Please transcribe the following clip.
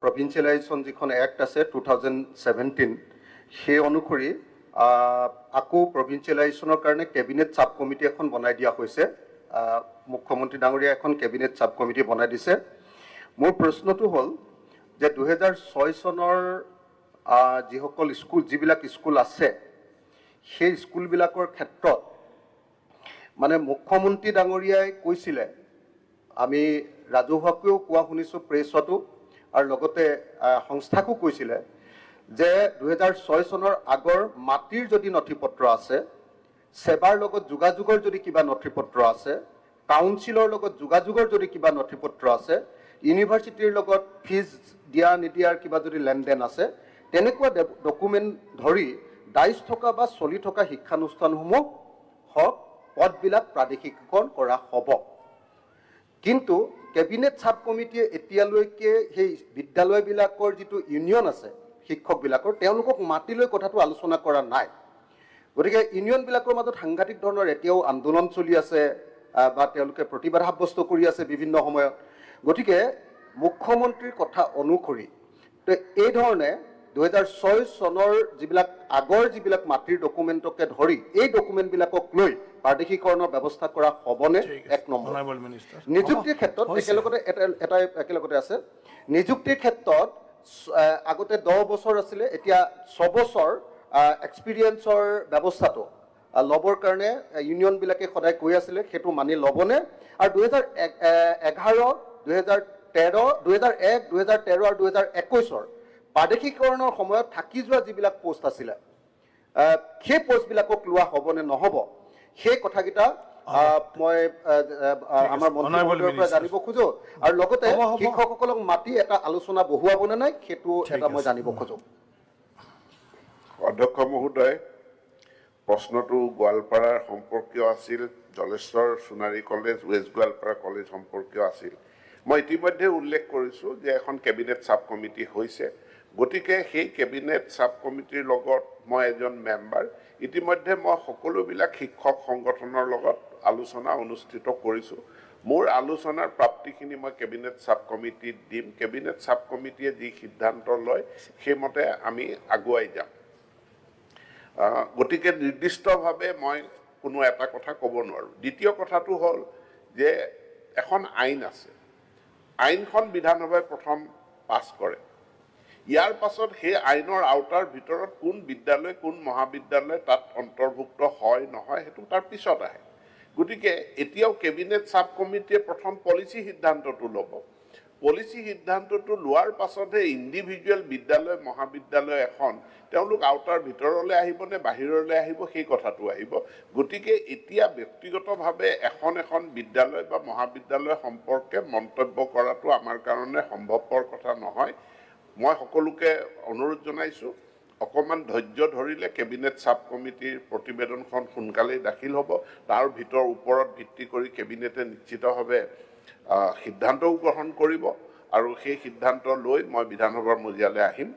Provincialisation যিখন act আছে 2017 সেই অনুসৰি আকৌ প্ৰভিঞ্চিয়েলাইজেশ্যনৰ কাৰণে কেবিনেট ছাব কমিটি এখন বনাই দিয়া হৈছে। মুখ্যমন্ত্ৰী ডাঙৰীয়া এখন কেবিনেট ছাব কমিটি বনাই দিছে। মোৰ প্ৰশ্নটো হ'ল যে 2006 চনৰ যিসকল যিবিলাক স্কুল আছে সেই স্কুলবিলাকৰ ক্ষেত্ৰত মানে মুখ্যমন্ত্ৰী ডাঙৰীয়াই কৈছিলে, আমি ৰাজহুৱাকৈও কোৱা শুনিছোঁ প্ৰেছতো, আৰু লগতে সংস্থাকো কৈছিলে যে 2006 চনৰ আগৰ মাটিৰ যদি নথিপত্ৰ আছে, সেৱাৰ লগত যোগাযোগৰ যদি কিবা নথিপত্ৰ আছে, কাউন্সিলৰ লগত যোগাযোগৰ যদি কিবা নথিপত্ৰ আছে, ইউনিভাৰ্চিটিৰ লগত ফিজ দিয়া নিদিয়াৰ কিবা যদি লেনদেন আছে, তেনেকুৱা ডকুমেণ্ট ধৰি দায়িত্ব থকা বা চলি থকা শিক্ষানুষ্ঠানসমূহ হওক পদবিলাক প্ৰাদেশিকীকৰণ কৰা হ'ব। কিন্তু কেবিনেট ছাব কমিটিয়ে এতিয়ালৈকে সেই বিদ্যালয়বিলাকৰ যিটো ইউনিয়ন আছে শিক্ষকবিলাকৰ, তেওঁলোকক মাতি লৈ কথাটো আলোচনা কৰা নাই। গতিকে ইউনিয়নবিলাকৰ মাজত সাংঘাতিক ধৰণৰ এতিয়াও আন্দোলন চলি আছে বা তেওঁলোকে প্ৰতিবাদ সাব্যস্ত কৰি আছে বিভিন্ন সময়ত। গতিকে মুখ্যমন্ত্ৰীৰ কথা অনুসৰি এই ধৰণে 2006 চনৰ যিবিলাক আগৰ যিবিলাক মাটিৰ ডকুমেণ্টকে ধৰি এই ডকুমেণ্টবিলাকক লৈ প্ৰাদেশিকীকৰণৰ ব্যৱস্থা কৰা হ'বনে? এক নম্বৰ। নিযুক্তিৰ ক্ষেত্ৰত একেলগতে আছে। নিযুক্তিৰ ক্ষেত্ৰত আগতে 10 বছৰ আছিলে, এতিয়া 6 বছৰ এক্সপিৰিয়েঞ্চৰ ব্যৱস্থাটো ল'বৰ কাৰণে ইউনিয়নবিলাকে সদায় কৈ আছিলে, সেইটো মানি ল'বনে? আৰু 2011, 2013, 2001, 2013 আৰু 2021 প্ৰাদেশিকীকৰণৰ সময়ত থাকি যোৱা যিবিলাক পোষ্ট আছিলে সেই পোষ্টবিলাকক লোৱা হ'বনে নহ'ব, সেই কথাকেইটা মই আমাৰ মন্ত্ৰীমণ্ডলৰ পৰা জানিব খোজো। আৰু লগতে শিক্ষকসকলক মাতি এটা আলোচনা বহুৱাবনে নাই সেইটো এটা মই জানিব খোজো। অধ্যক্ষ মহোদয়, প্ৰশ্নটো গোৱালপাৰাৰ সম্পৰ্কীয় আছিল, Jaleswar Sonari college, west Goalpara college সম্পৰ্কীয় আছিল। মই ইতিমধ্যে উল্লেখ কৰিছোঁ যে এখন কেবিনেট ছাব কমিটি হৈছে। গতিকে সেই কেবিনেট ছাব কমিটিৰ লগত মই এজন মেম্বাৰ। ইতিমধ্যে মই সকলোবিলাক শিক্ষক সংগঠনৰ লগত আলোচনা অনুষ্ঠিত কৰিছোঁ। মোৰ আলোচনাৰ প্ৰাপ্তিখিনি মই কেবিনেট ছাব কমিটিত দিম। কেবিনেট ছাব কমিটিয়ে যি সিদ্ধান্ত লয় সেইমতে আমি আগুৱাই যাম। গতিকে নিৰ্দিষ্টভাৱে মই কোনো এটা কথা ক'ব নোৱাৰোঁ। দ্বিতীয় কথাটো হ'ল যে এখন আইন আছে, আইনখন বিধানসভাই প্ৰথম পাছ কৰে। ইয়াৰ পাছত সেই আইনৰ আওতাৰ ভিতৰত কোন বিদ্যালয় কোন মহাবিদ্যালয় তাত অন্তৰ্ভুক্ত হয় নহয় সেইটো তাৰ পিছত আহে। গতিকে এতিয়াও কেবিনেট ছাব কমিটিয়ে প্ৰথম পলিচি সিদ্ধান্তটো ল'ব। পলিচি সিদ্ধান্তটো লোৱাৰ পাছতহে ইণ্ডিভিজুৱেল বিদ্যালয় মহাবিদ্যালয় এখন তেওঁলোক আওতাৰ ভিতৰলৈ আহিব নে বাহিৰলৈ আহিব সেই কথাটো আহিব। গতিকে এতিয়া ব্যক্তিগতভাৱে এখন বিদ্যালয় বা মহাবিদ্যালয় সম্পৰ্কে মন্তব্য কৰাটো আমাৰ কাৰণে সম্ভৱপৰ কথা নহয়। মই সকলোকে অনুৰোধ জনাইছোঁ, অকণমান ধৈৰ্য ধৰিলে কেবিনেট ছাব কমিটিৰ প্ৰতিবেদনখন সোনকালেই দাখিল হ'ব। তাৰ ওপৰত ভিত্তি কৰি কেবিনেটে নিশ্চিতভাৱে সিদ্ধান্তও গ্ৰহণ কৰিব আৰু সেই সিদ্ধান্ত লৈ মই বিধানসভাৰ মজিয়ালৈ আহিম।